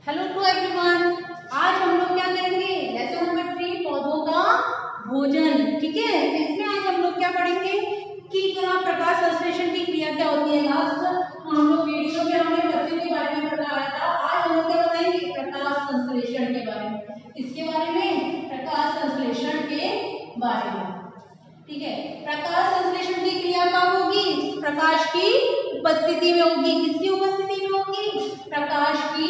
Hello to everyone. आज हम लोग क्या करेंगे? लेसन नंबर 3 पौधों का भोजन। ठीक है, इसमें आज हम लोग क्या पढ़ेंगे कि प्रकाश संश्लेषण की क्रिया क्या होती है। लास्ट हम लोग वीडियो में हमने पत्तियों के बारे में बताया था। आज हम लोग क्या बताएंगे? प्रकाश संश्लेषण के बारे में। किसके बारे में? प्रकाश संश्लेषण के बारे में। ठीक है, प्रकाश संश्लेषण की क्रिया कब होगी? प्रकाश की उपस्थिति में होगी। किसकी उपस्थिति में होगी? प्रकाश की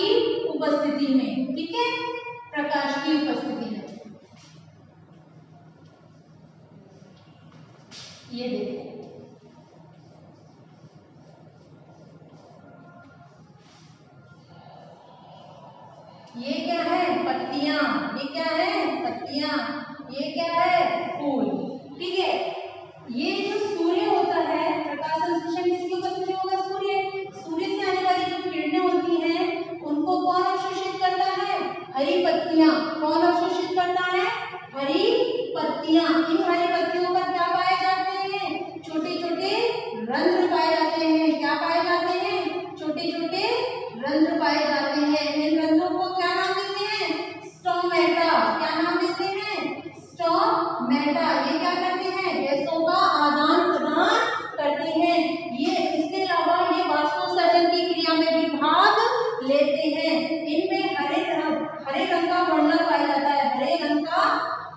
उपस्थिति में। ठीक है, प्रकाश की उपस्थिति में। ये देखो, ये क्या है? पत्तियां। ये क्या है? पत्तियां। ये क्या है? फूल। ठीक है, ये जो सूर्य होता है, प्रकाश संश्लेषण किसकी उपस्थिति में होगा? सूर्य से आने वाली जो किरणें होती हैं उनको कौन अवशोषित करता है? हरी पत्तियां। कौन अवशोषित करता है? हरी पत्तियां। इन हरी पत्तियों पर क्या पाए जाते हैं? छोटे छोटे रंध्र पाए जाते हैं। क्या पाए जाते हैं? छोटे छोटे रंध्र पाए जाते हैं। इन रंध्रों को क्या नाम देते हैं? स्टोमेटा। क्या नाम देते हैं? स्टोमेटा। ये क्या करते हैं? गैसों का आदान प्रदान करते हैं। ये इसके अलावा ये वाष्पोत्सर्जन की क्रिया में भी भाग लेते हैं। इनमें हरे रंग का वर्णक पाया जाता है। हरे रंग का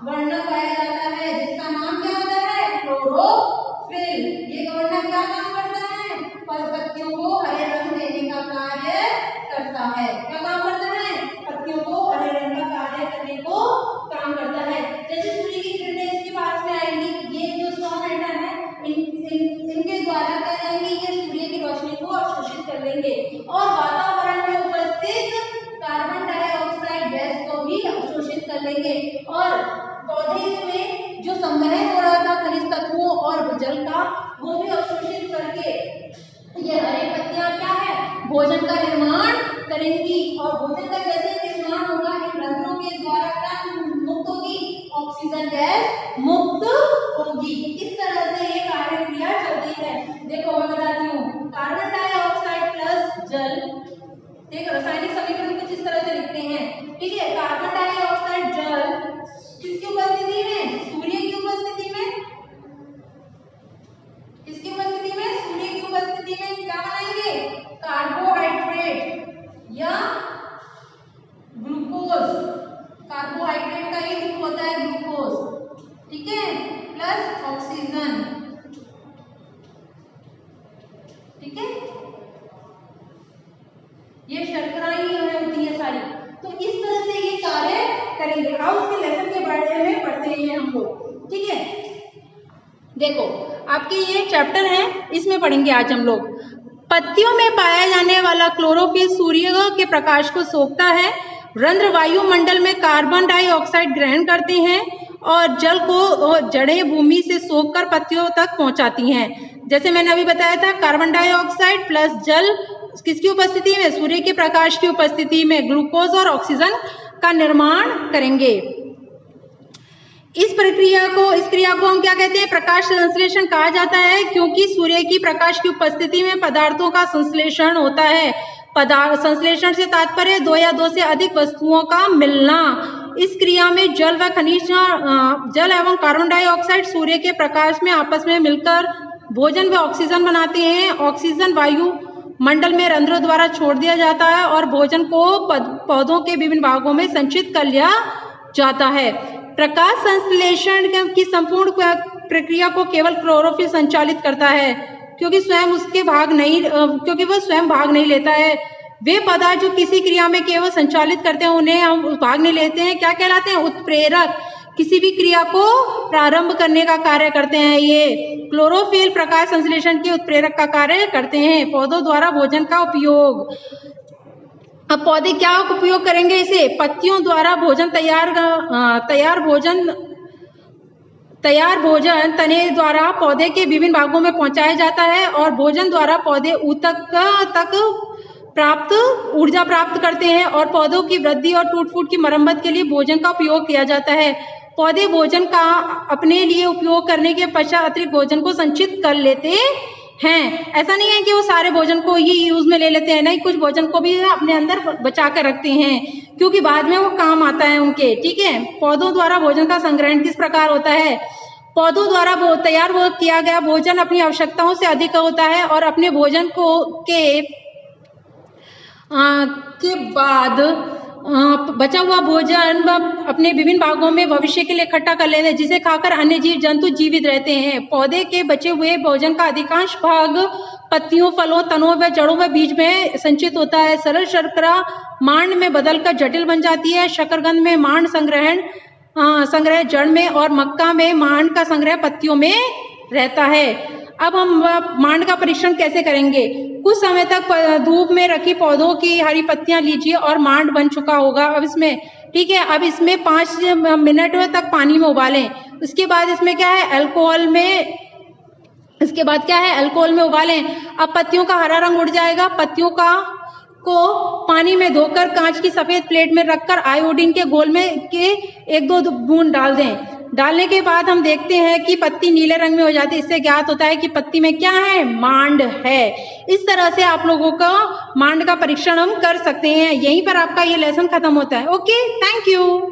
वर्णक पाया जाता है जिसका नाम क्या होता है? क्लोरोफिल। ये वर्णक क्या काम करता है? पत्तियों को हरे रंग देने का कार्य करता है। क्या काम करता है? पत्तियों को हरे रंग का कार्य करने को काम करता है। जैसे सूर्य की किरणें इसके पास में आएंगी, ये जो स्टोमेटा है इनके द्वारा क्या जाएंगी? ये सूर्य की रोशनी को अवशोषित कर लेंगे और वातावरण में उपस्थित कार्बन डाइऑक्साइड गैस को भी अवशोषित कर लेंगे। और पौधे में जो संवहन हो रहा था खनिज तत्वों और जल का, वो भी अवशोषित करके ये हरी पत्तियां क्या है? भोजन का निर्माण करेंगी। और भोजन का जैसे निर्माण होगा, इन रंध्रों के द्वारा क्या मुक्त होगी? ऑक्सीजन गैस मुक्त होगी। इस तरह से ये कार्य क्रिया चलती है। देखो मैं बताती हूँ, कार्बन डाइऑक्साइड प्लस जल। देखो रासायनिक समीकरण कुछ इस तरह से लिखते हैं। ठीक है, कार्बन डाइऑक्साइड जल किसकी उपस्थिति में? सूर्य की उपस्थिति में। किसकी उपस्थिति में? सूर्य की उपस्थिति में क्या बनाएंगे? कार्बोहाइड्रेट या ग्लूकोज। कार्बोहाइड्रेट का ये रूप होता है ग्लूकोज। ठीक है, प्लस ऑक्सीजन। ठीक है, ये शर्कराएं होती है सारी। तो इस तरह से ये कार्य करेंगे। आओ उसके लेसन के बारे में पढ़ते हैं हम लोग। ठीक है, देखो आपके ये चैप्टर है, इसमें पढ़ेंगे आज हम लोग। पत्तियों में पाया जाने वाला क्लोरोफिल सूर्य के प्रकाश को सोखता है। रंध्र वायुमंडल में कार्बन डाइऑक्साइड ग्रहण करते हैं और जल को जड़ें भूमि से सोखकर पत्तियों तक पहुंचाती हैं। जैसे मैंने अभी बताया था, कार्बन डाइऑक्साइड प्लस जल किसकी उपस्थिति में? सूर्य के प्रकाश की उपस्थिति में ग्लूकोज और ऑक्सीजन का निर्माण करेंगे। इस क्रिया को हम क्या कहते हैं? प्रकाश संश्लेषण कहा जाता है, क्योंकि सूर्य की प्रकाश की उपस्थिति में पदार्थों का संश्लेषण होता है। संश्लेषण से तात्पर्य दो या दो से अधिक वस्तुओं का मिलना। इस क्रिया में जल व खनिज जल एवं कार्बन डाइऑक्साइड सूर्य के प्रकाश में आपस में मिलकर भोजन व ऑक्सीजन बनाते हैं। ऑक्सीजन वायु मंडल में रंध्रों द्वारा छोड़ दिया जाता है और भोजन को पौधों के विभिन्न भागों में संचित कर लिया जाता है। प्रकाश संश्लेषण की संपूर्ण प्रक्रिया को केवल क्लोरोफिल संचालित करता है, क्योंकि वह स्वयं भाग नहीं लेता है। वे पदार्थ जो किसी क्रिया में केवल संचालित करते हैं उन्हें हम भाग नहीं लेते हैं। क्या कहलाते हैं? उत्प्रेरक। किसी भी क्रिया को प्रारंभ करने का कार्य करते हैं। ये क्लोरोफिल प्रकाश संश्लेषण के उत्प्रेरक का कार्य करते हैं। पौधों द्वारा भोजन का उपयोग। अब पौधे क्या उपयोग करेंगे? इसे पत्तियों द्वारा भोजन तैयार भोजन तने द्वारा पौधे के विभिन्न भागों में पहुंचाया जाता है और भोजन द्वारा पौधे ऊतक तक ऊर्जा प्राप्त करते हैं और पौधों की वृद्धि और टूट फूट की मरम्मत के लिए भोजन का उपयोग किया जाता है। पौधे भोजन का अपने लिए उपयोग करने के पश्चात अतिरिक्त भोजन को संचित कर लेते हैं। ऐसा नहीं है कि वो सारे भोजन को ही यूज में ले लेते हैं, नहीं, कुछ भोजन को भी अपने अंदर बचा कर रखते हैं क्योंकि बाद में वो काम आता है उनके। ठीक है, पौधों द्वारा भोजन का संग्रहण किस प्रकार होता है? पौधों द्वारा तैयार किया गया भोजन अपनी आवश्यकताओं से अधिक होता है और अपने भोजन को के बाद बचा हुआ भोजन अपने विभिन्न भागों में भविष्य के लिए इकट्ठा कर लेते हैं, जिसे खाकर अन्य जीव जंतु जीवित रहते हैं। पौधे के बचे हुए भोजन का अधिकांश भाग पत्तियों, फलों, तनों व जड़ों व बीज में संचित होता है। सरल शर्करा मांड में बदलकर जटिल बन जाती है। शकरकंद में मांड संग्रह जड़ में और मक्का में मांड का संग्रह पत्तियों में रहता है। अब हम मांड का परीक्षण कैसे करेंगे? कुछ समय तक धूप में रखी पौधों की हरी पत्तियां लीजिए और मांड बन चुका होगा अब इसमें। ठीक है, अब इसमें 5 मिनट तक पानी में उबालें। उसके बाद इसमें क्या है, अल्कोहल में उबालें। अब पत्तियों का हरा रंग उड़ जाएगा। पत्तियों को पानी में धोकर कांच की सफेद प्लेट में रखकर आयोडीन के घोल में के 1-2 बूंद डाल दें। डालने के बाद हम देखते हैं कि पत्ती नीले रंग में हो जाती है। इससे ज्ञात होता है कि पत्ती में क्या है, मांड है। इस तरह से आप लोगों का मांड का परीक्षण हम कर सकते हैं। यहीं पर आपका ये लेसन खत्म होता है। Okay, thank you.